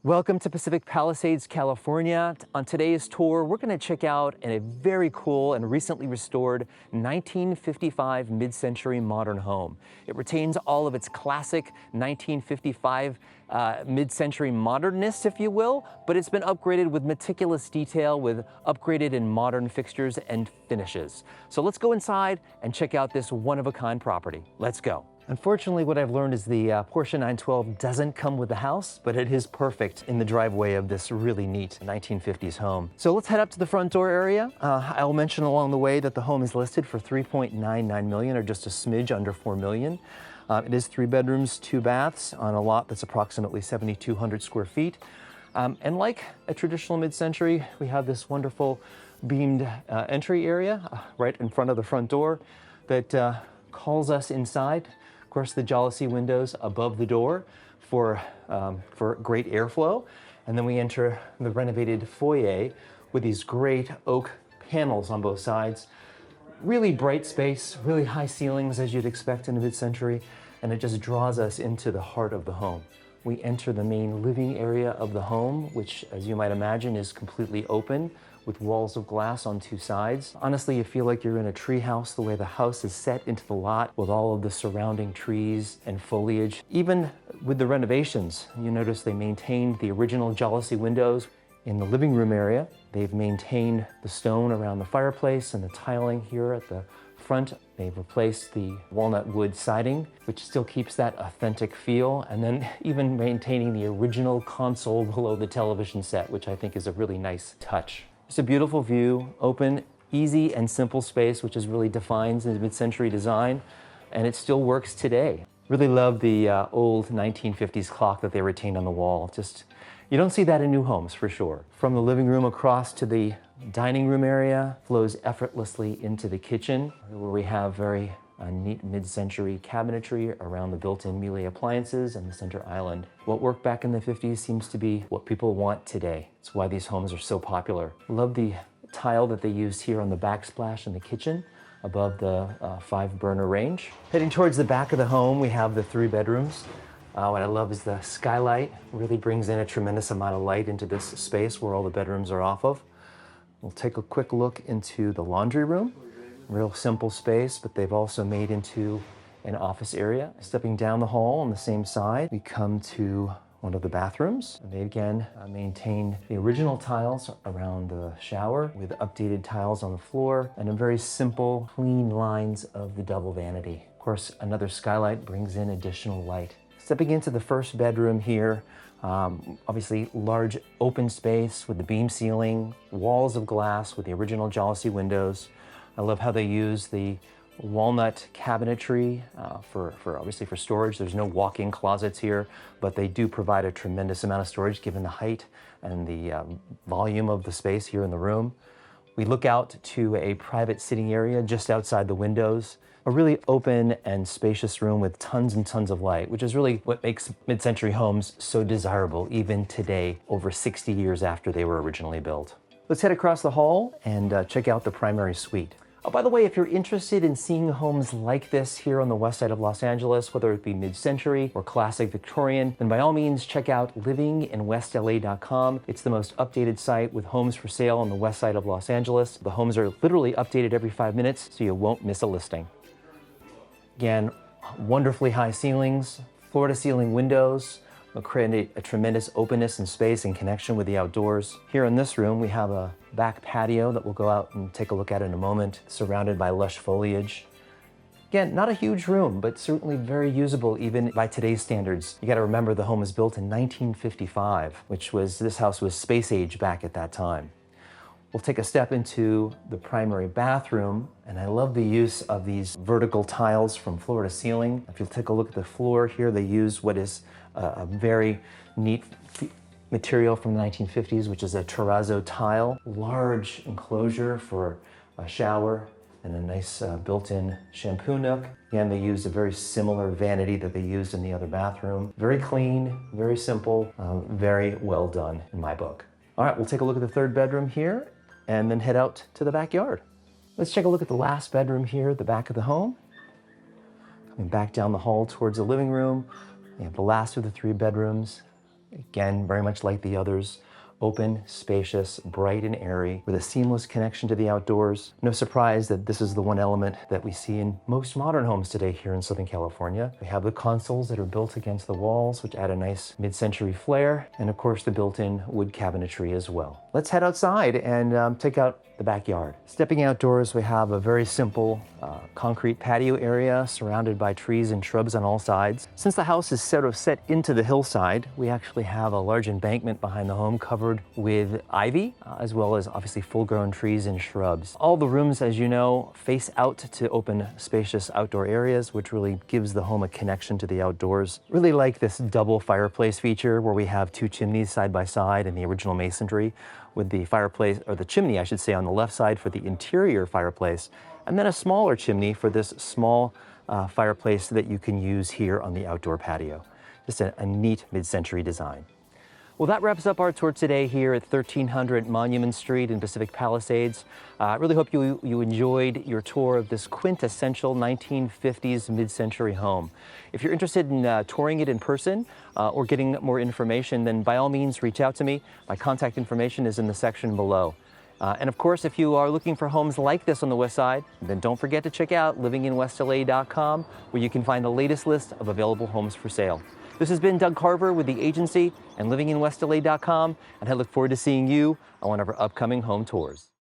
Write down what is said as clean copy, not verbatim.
Welcome to Pacific Palisades, California. On today's tour, we're going to check out a very cool and recently restored 1955 mid-century modern home. It retains all of its classic 1955 mid-century modernness, if you will, but it's been upgraded with meticulous detail with upgraded and modern fixtures and finishes. So let's go inside and check out this one-of-a-kind property. Let's go. Unfortunately, what I've learned is the Porsche 912 doesn't come with the house, but it is perfect in the driveway of this really neat 1950s home. So let's head up to the front door area. I'll mention along the way that the home is listed for $3.99 million, or just a smidge under $4 million. It is 3 bedrooms, 2 baths on a lot that's approximately 7,200 square feet. And like a traditional mid-century, we have this wonderful beamed entry area right in front of the front door that calls us inside. Of course, the jalousie windows above the door for great airflow. And then we enter the renovated foyer with these great oak panels on both sides. Really bright space, really high ceilings as you'd expect in a mid-century, and it just draws us into the heart of the home. We enter the main living area of the home, which, as you might imagine, is completely open with walls of glass on 2 sides. Honestly, you feel like you're in a tree house, the way the house is set into the lot with all of the surrounding trees and foliage. Even with the renovations, you notice they maintained the original jalousie windows. In the living room area, they've maintained the stone around the fireplace and the tiling here at the front. They've replaced the walnut wood siding, which still keeps that authentic feel, and then even maintaining the original console below the television set, which I think is a really nice touch. It's a beautiful view, open, easy, and simple space, which is really defines the mid-century design, and it still works today. Really love the old 1950s clock that they retained on the wall. You don't see that in new homes, for sure. From the living room across to the dining room area, flows effortlessly into the kitchen, where we have very neat mid-century cabinetry around the built-in Miele appliances and the center island. What worked back in the 50s seems to be what people want today. It's why these homes are so popular. Love the tile that they used here on the backsplash in the kitchen above the 5-burner range. Heading towards the back of the home, we have the 3 bedrooms. What I love is the skylight. Really brings in a tremendous amount of light into this space where all the bedrooms are off of. We'll take a quick look into the laundry room. Real simple space, but they've also made into an office area. Stepping down the hall on the same side, we come to one of the bathrooms. They again maintained the original tiles around the shower with updated tiles on the floor and a very simple, clean lines of the double vanity. Of course, another skylight brings in additional light. Stepping into the first bedroom here, obviously large open space with the beam ceiling, walls of glass with the original jalousie windows. I love how they use the walnut cabinetry for obviously for storage. There's no walk-in closets here, but they do provide a tremendous amount of storage given the height and the volume of the space here in the room. We look out to a private sitting area just outside the windows. A really open and spacious room with tons and tons of light, which is really what makes mid-century homes so desirable even today, over 60 years after they were originally built. Let's head across the hall and check out the primary suite. Oh, by the way, if you're interested in seeing homes like this here on the west side of Los Angeles, whether it be mid-century or classic Victorian, then by all means check out livinginwestla.com. It's the most updated site with homes for sale on the west side of Los Angeles. The homes are literally updated every 5 minutes, so you won't miss a listing. Again, wonderfully high ceilings, floor-to-ceiling windows, will create a tremendous openness and space and connection with the outdoors. Here in this room, we have a back patio that we'll go out and take a look at in a moment, surrounded by lush foliage. Again, not a huge room, but certainly very usable even by today's standards. You gotta remember the home was built in 1955, this house was space age back at that time. We'll take a step into the primary bathroom, and I love the use of these vertical tiles from floor to ceiling. If you'll take a look at the floor here, they use what is a very neat material from the 1950s, which is a terrazzo tile. Large enclosure for a shower and a nice built-in shampoo nook. Again, they used a very similar vanity that they used in the other bathroom. Very clean, very simple, very well done in my book. All right, we'll take a look at the 3rd bedroom here and then head out to the backyard. Let's take a look at the last bedroom here at the back of the home. Coming back down the hall towards the living room, we have the last of the 3 bedrooms. Again, very much like the others. Open, spacious, bright and airy, with a seamless connection to the outdoors. No surprise that this is the one element that we see in most modern homes today here in Southern California. We have the consoles that are built against the walls, which add a nice mid-century flair, and of course the built-in wood cabinetry as well. Let's head outside and take out the backyard. Stepping outdoors, we have a very simple concrete patio area surrounded by trees and shrubs on all sides. Since the house is sort of set into the hillside, we actually have a large embankment behind the home covered with ivy, as well as obviously full-grown trees and shrubs. All the rooms, as you know, face out to open, spacious outdoor areas, which really gives the home a connection to the outdoors. Really like this double fireplace feature where we have two chimneys side by side in the original masonry, with the fireplace, or the chimney I should say, on the left side for the interior fireplace, and then a smaller chimney for this small fireplace that you can use here on the outdoor patio. Just a neat mid-century design. Well, that wraps up our tour today here at 1300 Monument Street in Pacific Palisades. I really hope you enjoyed your tour of this quintessential 1950s mid-century home. If you're interested in touring it in person or getting more information, then by all means reach out to me. My contact information is in the section below. And of course, if you are looking for homes like this on the West Side, then don't forget to check out livinginwestla.com, where you can find the latest list of available homes for sale. This has been Doug Carver with the agency and livinginwestla.com, and I look forward to seeing you on one of our upcoming home tours.